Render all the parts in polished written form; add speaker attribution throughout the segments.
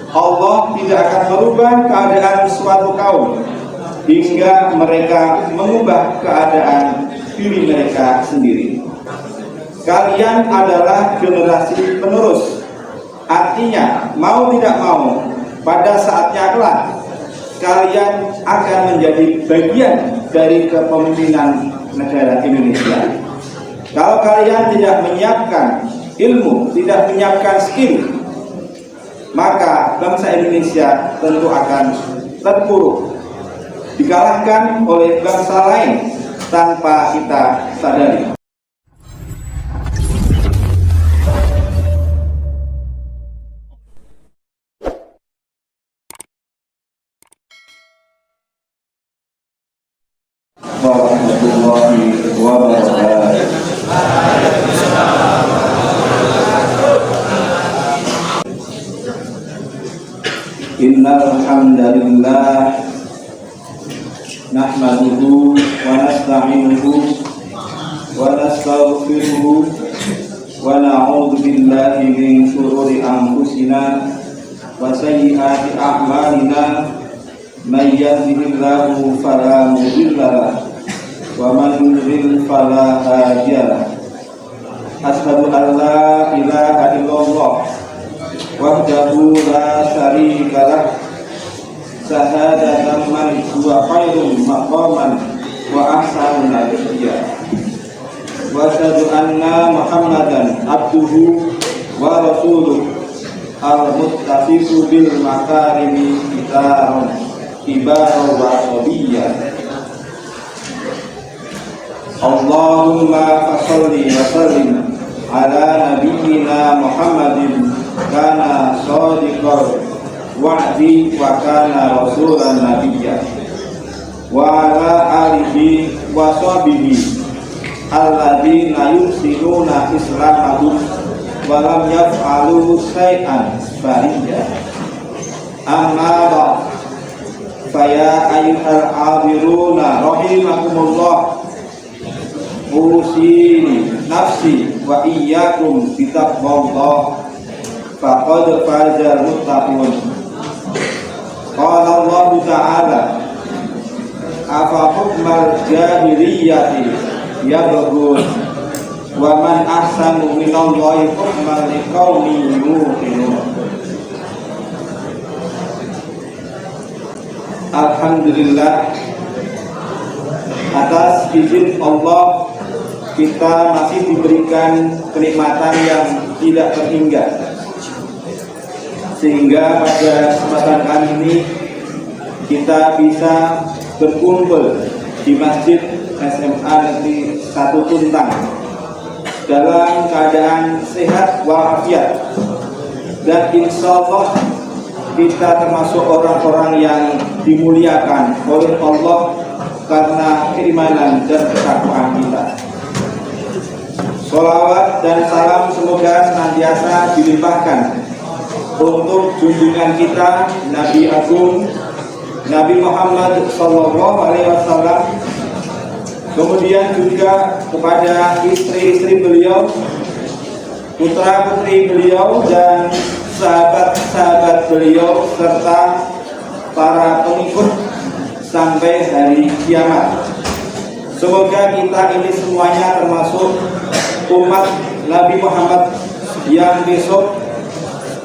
Speaker 1: Allah tidak akan merubah keadaan suatu kaum hingga mereka mengubah keadaan diri mereka sendiri. Kalian adalah generasi penerus. Artinya, mau tidak mau, pada saatnya kelak kalian akan menjadi bagian dari kepemimpinan negara Indonesia. Kalau kalian tidak menyiapkan ilmu, tidak menyiapkan skill, maka bangsa Indonesia tentu akan terpuruk, dikalahkan oleh bangsa lain tanpa kita sadari. Warahmatullahi wabarakatuh. Innal hamdalillah nahmaduhu wa nasta'inuhu wa nastaghfiruhu wa na'udzu billahi min shururi anfusina wa sayyiati a'malina may yahdihillahu fala mudilla lahu wa man yudlil fala hadiya lahu. Asyhadu an la ilaha illallah wahdahu la syarika lah, syahadatan man huwa khairun maqaman wa ahsanun nabiyya, wa asyhadu anna Muhammadan abduhu wa rasuluh al-muttafiqu bil makarimi ibaran wa sabiyya. Allahumma fasholli wa sallim ala nabiyyina Muhammadin kana shadiqal wa'di wa kana rasulan nabiyya, wa ala alihi wa sahbihi alladzina yuhsinuna islamahum wa lam yaf'alu syai'an fariyya. Amma ba'd, faya ayyuhal hadiruna rahimakumullah, usini nafsi wa iyyakum bitaqwallah faqad fazal muttaqun. Qala Allah Ta'ala, afa hukmal jahiliyati yabghun wa man ahsanu minallahi hukman liqaumin yuqinun. Alhamdulillah, atas izin Allah kita masih diberikan kenikmatan yang tidak terhingga, sehingga pada kesempatan kali ini kita bisa berkumpul di Masjid SMA Negeri 1 Tuntang dalam keadaan sehat walafiat, dan insya Allah kita termasuk orang-orang yang dimuliakan oleh Allah karena keimanan dan ketakwaan kita. Sholawat dan salam semoga senantiasa dilimpahkan untuk junjungan kita Nabi Agung Nabi Muhammad SAW, kemudian juga kepada istri-istri beliau, putra-putri beliau, dan sahabat-sahabat beliau serta para pengikut sampai hari kiamat. Semoga kita ini semuanya termasuk umat Nabi Muhammad yang besok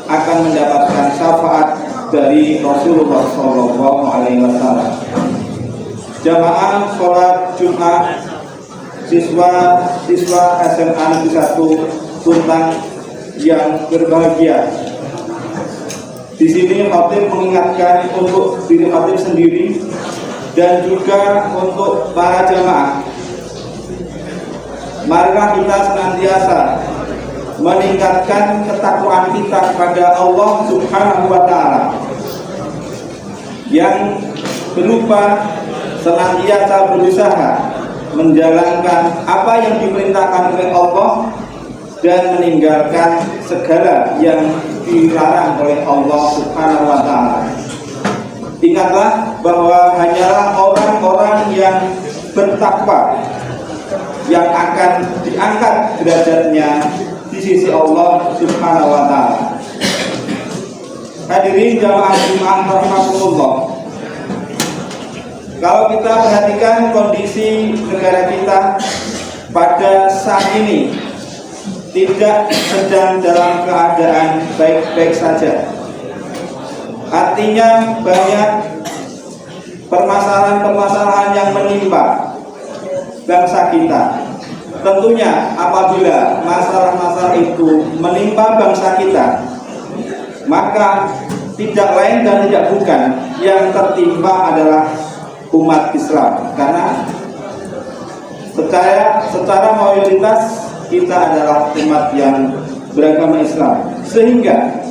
Speaker 1: akan mendapatkan syafaat dari Rasulullah SAW. Jamaah sholat Jumat siswa SMA Negeri 1 Tuntang yang berbahagia. Di sini khatib mengingatkan untuk diri khatib sendiri dan juga untuk para jamaah. Marilah kita senantiasa meningkatkan ketakwaan kita kepada Allah Subhanahu wa Ta'ala, yang berupa senantiasa berusaha menjalankan apa yang diperintahkan oleh Allah dan meninggalkan segala yang dilarang oleh Allah Subhanahu wa Ta'ala. Ingatlah bahwa hanyalah orang-orang yang bertakwa yang akan diangkat derajatnya di sisi Allah Subhanahu wa Ta'ala. Hadirin jamaah Jumat rahimakumullah. Kalau kita perhatikan kondisi negara kita pada saat ini tidak sedang dalam keadaan baik-baik saja. Artinya banyak permasalahan-permasalahan yang menimpa bangsa kita. Tentunya apabila masalah-masalah itu menimpa bangsa kita, maka tidak lain dan tidak bukan yang tertimpa adalah umat Islam, karena secara mayoritas kita adalah umat yang beragama Islam, sehingga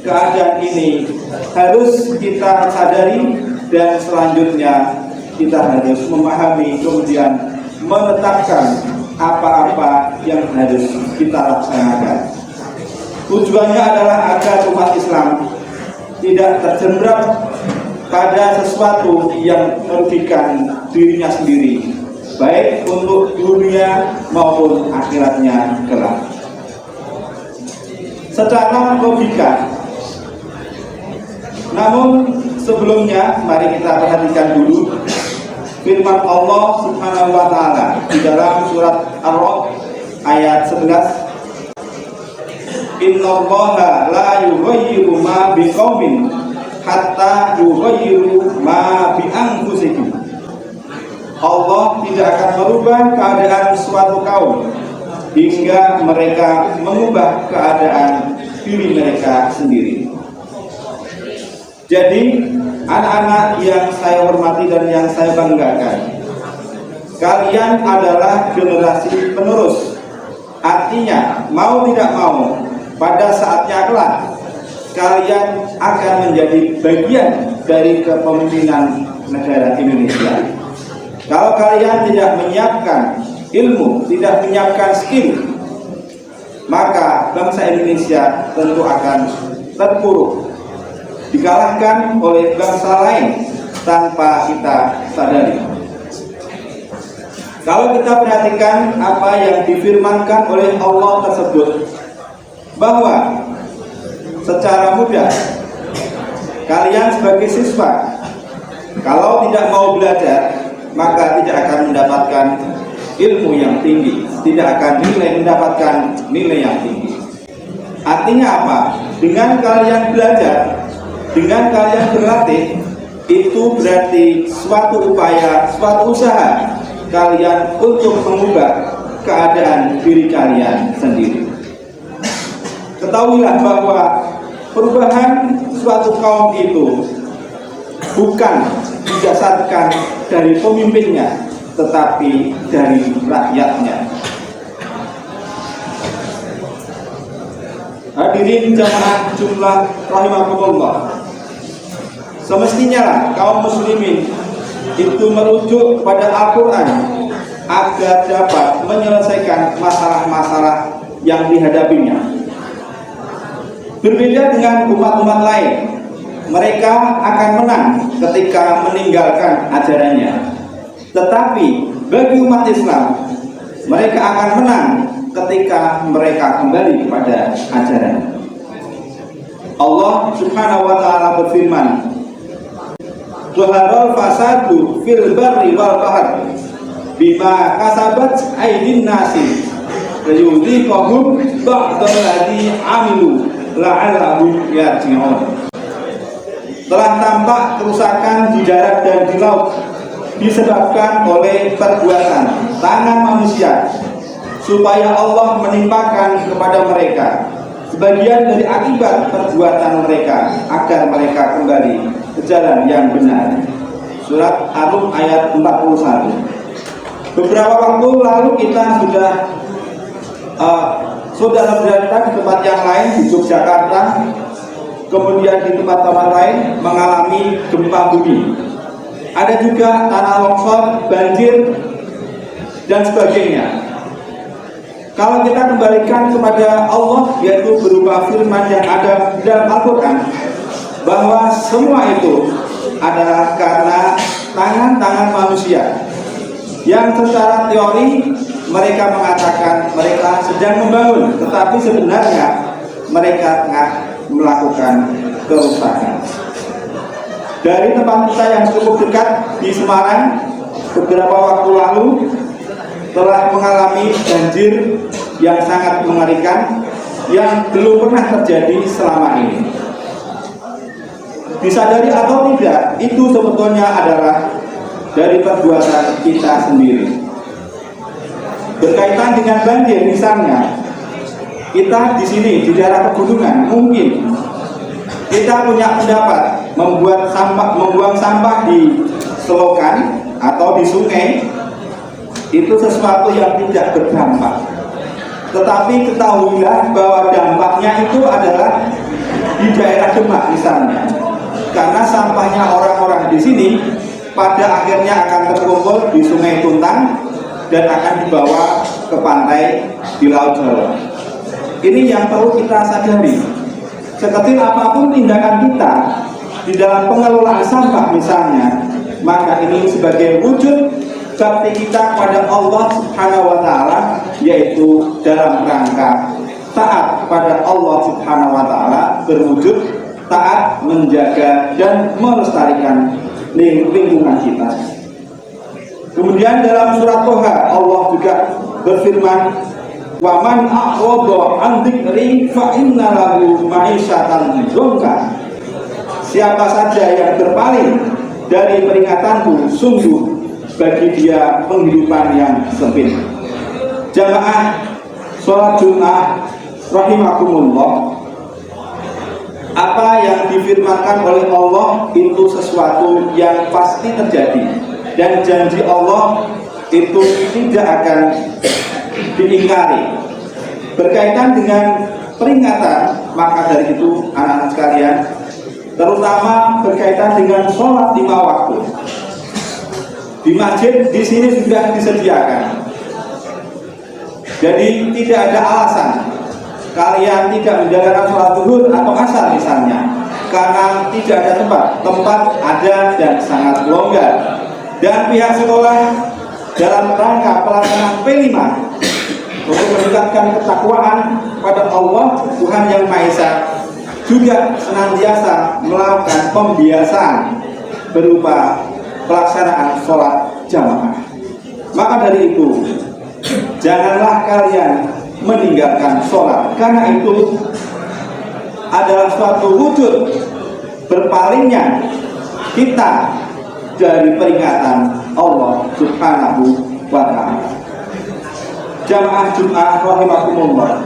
Speaker 1: keadaan ini harus kita sadari dan selanjutnya kita harus memahami kemudian menetapkan apa-apa yang harus kita laksanakan. Tujuannya adalah agar umat Islam tidak terjebak pada sesuatu yang merugikan dirinya sendiri, baik untuk dunia maupun akhiratnya kelak. Secara logika, namun sebelumnya mari kita perhatikan dulu firman Allah Subhanahu wa taala di dalam surat Ar-Ra'd ayat 11. Innallaha la yughayyiru ma biqaumin hatta yughayyiru ma bi anfusihim. Allah tidak akan merubah keadaan suatu kaum hingga mereka mengubah keadaan diri mereka sendiri. Jadi anak-anak yang saya hormati dan yang saya banggakan, kalian adalah generasi penerus. Artinya mau tidak mau pada saatnya kelak kalian akan menjadi bagian dari kepemimpinan negara Indonesia. Kalau kalian tidak menyiapkan ilmu, tidak menyiapkan skill, maka bangsa Indonesia tentu akan terpuruk, dikalahkan oleh bangsa lain tanpa kita sadari. Kalau kita perhatikan apa yang difirmankan oleh Allah tersebut, bahwa secara mudah kalian sebagai siswa kalau tidak mau belajar maka tidak akan mendapatkan ilmu yang tinggi, tidak akan mendapatkan nilai yang tinggi. Artinya apa? Dengan kalian belajar, dengan kalian berlatih, itu berarti suatu upaya, suatu usaha kalian untuk mengubah keadaan diri kalian sendiri. Ketahuilah bahwa perubahan suatu kaum itu bukan didasarkan dari pemimpinnya, tetapi dari rakyatnya. Hadirin jamaah jumlah rahimakumullah, semestinya lah kaum muslimin itu merujuk kepada Al-Quran agar dapat menyelesaikan masalah-masalah yang dihadapinya. Berbeda dengan umat-umat lain, mereka akan menang ketika meninggalkan ajarannya. Tetapi bagi umat Islam, mereka akan menang ketika mereka kembali kepada ajaran. Allah Subhanahu wa taala berfirman, "Dhaharal fasadu fil barri wal bahr bima kasabat aydin nasi liyudhiqahum ba'dal ladzi 'amilu la'allahum yarji'un." Telah tampak kerusakan di darat dan di laut disebabkan oleh perbuatan tangan manusia, supaya Allah menimpakan kepada mereka sebagian dari akibat perbuatan mereka agar mereka kembali ke jalan yang benar. Surat Ar-Rum ayat 41. Beberapa waktu lalu kita sudah berada di tempat yang lain di Yogyakarta, kemudian di tempat-tempat lain mengalami gempa bumi. Ada juga tanah longsor, banjir, dan sebagainya. Kalau kita kembalikan kepada Allah, yaitu berupa firman yang ada di dalam Al-Quran, bahwa semua itu adalah karena tangan-tangan manusia yang secara teori mereka mengatakan mereka sedang membangun, tetapi sebenarnya mereka tengah melakukan kerusakan. Dari tempat kita yang cukup dekat di Semarang, beberapa waktu lalu telah mengalami banjir yang sangat mengerikan yang belum pernah terjadi selama ini. Disadari atau tidak, itu sebetulnya adalah dari perbuatan kita sendiri. Berkaitan dengan banjir misalnya, kita di sini di daerah pegunungan mungkin kita punya pendapat membuang sampah di selokan atau di sungai itu sesuatu yang tidak berdampak. Tetapi ketahuilah bahwa dampaknya itu adalah di daerah Demak misalnya, karena sampahnya orang-orang di sini pada akhirnya akan terkumpul di Sungai Tuntang dan akan dibawa ke pantai di Laut Jawa. Ini yang perlu kita sadari. Sekecil apapun tindakan kita di dalam pengelolaan sampah misalnya, maka ini sebagai wujud bakti kita kepada Allah Subhanahu wa Ta'ala, yaitu dalam rangka taat kepada Allah Subhanahu wa Ta'ala, berwujud taat menjaga dan melestarikan lingkungan kita. Kemudian dalam surat Toha Allah juga berfirman, wa man a'rada an dzikri fa inna lahu ma'isyatan dzonka. Siapa saja yang berpaling dari peringatanku, sungguh bagi dia penghidupan yang sempit. Jamaah sholat Jumat rahimakumullah, apa yang difirmankan oleh Allah itu sesuatu yang pasti terjadi, dan janji Allah itu tidak akan diingkari. Berkaitan dengan peringatan, maka dari itu anak-anak sekalian, terutama berkaitan dengan sholat 5 waktu di masjid di sini sudah disediakan. Jadi tidak ada alasan kalian tidak menjalankan sholat zuhur atau asar misalnya, karena tidak ada tempat ada dan sangat longgar. Dan pihak sekolah dalam rangka pelaksanaan P5 untuk meningkatkan ketakwaan pada Allah Tuhan Yang Maha Esa, juga senantiasa melakukan pembiasaan berupa pelaksanaan sholat jamaah. Maka dari itu, janganlah kalian meninggalkan sholat, karena itu adalah suatu wujud berpalingnya kita dari peringatan Allah Subhanahu wa Ta'ala. Jamaah Jumat rahimakumullah,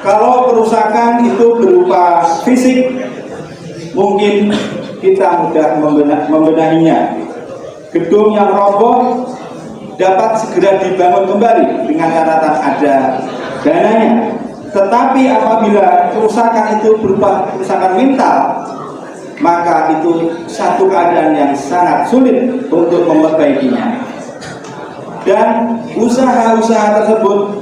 Speaker 1: kalau kerusakan itu berupa fisik, mungkin kita mudah membenahinya. Gedung yang roboh dapat segera dibangun kembali dengan catatan ada dananya. Tetapi apabila kerusakan itu berupa kerusakan mental, maka itu satu keadaan yang sangat sulit untuk memperbaikinya. Dan usaha-usaha tersebut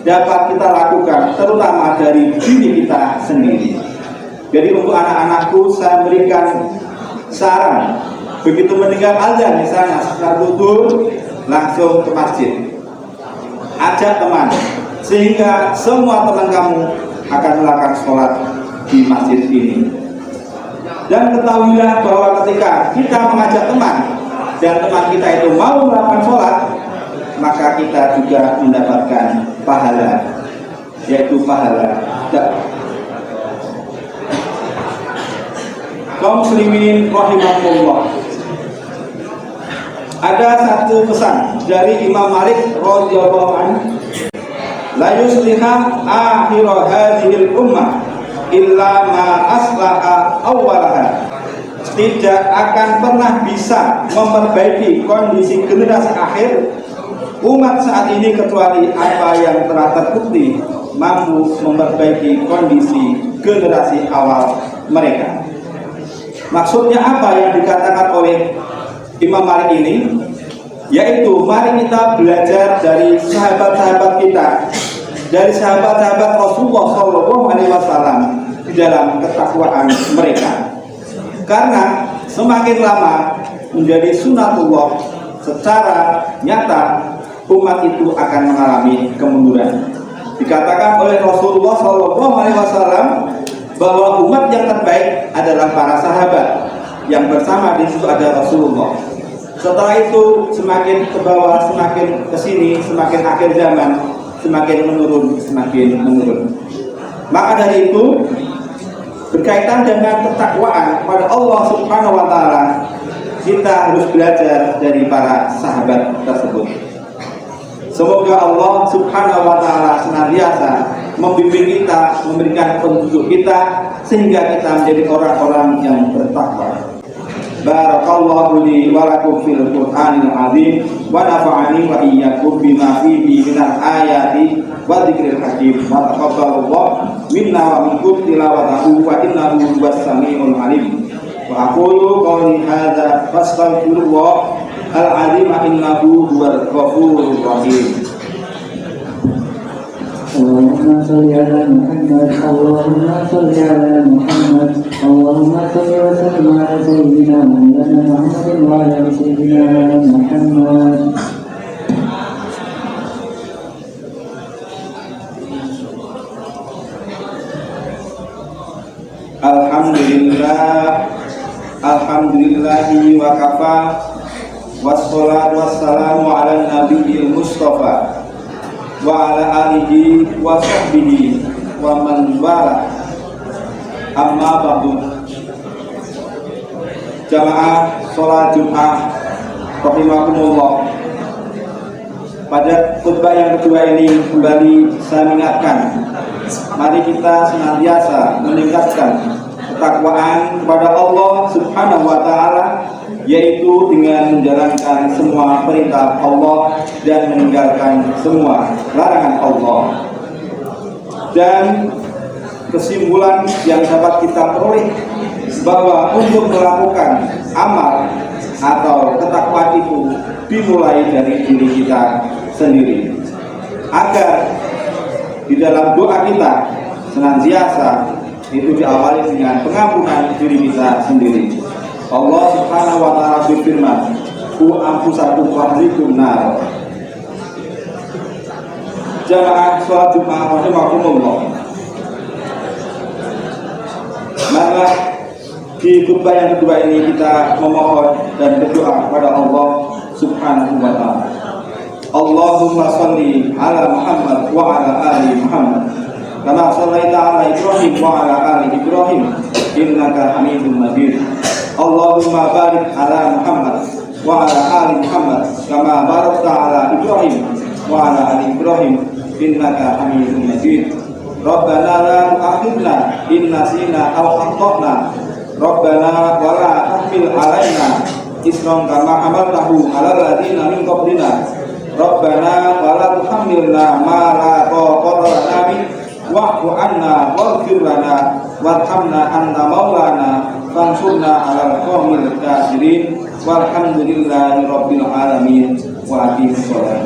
Speaker 1: dapat kita lakukan terutama dari diri kita sendiri. Jadi untuk anak-anakku saya berikan saran, begitu mendengar azan misalnya setelah tidur langsung ke masjid, ajak teman, sehingga semua teman kamu akan melakukan sholat di masjid ini. Dan ketahuilah bahwa ketika kita mengajak teman dan teman kita itu mau melakukan sholat, maka kita juga mendapatkan pahala, yaitu pahala dakwah. Kaum muslimin rahimahullah, ada satu pesan dari Imam Malik radhiyallahu anhu, la yusliha akhir hadhil ummah illa ma aslaha awwalaha. Tidak akan pernah bisa memperbaiki kondisi generasi akhir umat saat ini kecuali apa yang telah terbukti mampu memperbaiki kondisi generasi awal mereka. Maksudnya apa yang dikatakan oleh Imam Malik ini? Yaitu mari kita belajar dari sahabat-sahabat kita, dari sahabat-sahabat Rasulullah SAW di dalam ketakwaan mereka. Karena semakin lama menjadi sunatullah, secara nyata umat itu akan mengalami kemunduran. Dikatakan oleh Rasulullah SAW, bahwa umat yang terbaik adalah para sahabat yang bersama di situ ada Rasulullah. Setelah itu semakin ke bawah, semakin ke sini, semakin akhir zaman, semakin menurun, semakin menurun. Maka dari itu berkaitan dengan ketakwaan kepada Allah Subhanahu wa taala, kita harus belajar dari para sahabat tersebut. Semoga Allah Subhanahu wa taala senantiasa membimbing kita, memberikan petunjuk kita sehingga kita menjadi orang-orang yang bertakwa. Barakallahu li wa lakum fil Qur'anil azim wa nafa'ani wa iyyakum bima fihi minal ayati wa dzikril hakim wa taqabbalallahu minna wa minkum tilawatahu wa innahu huwas-sami'ul alim. Wa aqulu qawli hadza fastaghfirullah al-azim innahu huwal ghafurur rahim.
Speaker 2: اللهم صل على محمد اللهم صل على محمد اللهم صل وسلم على سيدنا مولانا محمد وعلى سيدنا محمد.
Speaker 1: Alhamdulillahi wa kafa wassalatu wassalamu ala nabiyil mustafa wa ala alihi wa sahbihi wa man wala. Amma ba'du. Jamaah sholat Jumat rahimakumullah. Pada khutbah yang kedua ini kembali saya mengingatkan, mari kita senantiasa meningkatkan ketakwaan kepada Allah Subhanahu wa taala, yaitu dengan menjalankan semua perintah Allah dan meninggalkan semua larangan Allah. Dan kesimpulan yang dapat kita peroleh bahwa untuk melakukan amal atau ketakwaan itu dimulai dari diri kita sendiri, agar di dalam doa kita senantiasa itu diawali dengan pengampunan diri kita sendiri. Allah Subhanahu wa taala berfirman, "Qu anfusakum wa ahlikum nar." Jamaah sholat Jumat rahimakumullah. Maka di khutbah yang kedua ini kita memohon dan berdoa kepada Allah Subhanahu wa taala. Allahumma shalli ala Muhammad wa ala ali Muhammad kama shallaita ala Ibrahim wa ala ali Ibrahim innaka Hamidum Majid. Allahumma barik ala Muhammad wa ala ali Muhammad kama barakta ala Ibrahim wa ala ali Ibrahim innaka Hamidum Majid. Rabbana la tu'akhidna in nasina aw akhtana. Rabbana wa la tahmil alaina isran kama hamaltahu ala alladziina min qablina. Rabbana wa la tuhammilna ma la taqata lana bihi wa'fu 'anna waghfir lana warhamna anta maulana fansurna 'alal qaumil kafirin walhamdulillahi rabbil alamin wa aqimis shalah.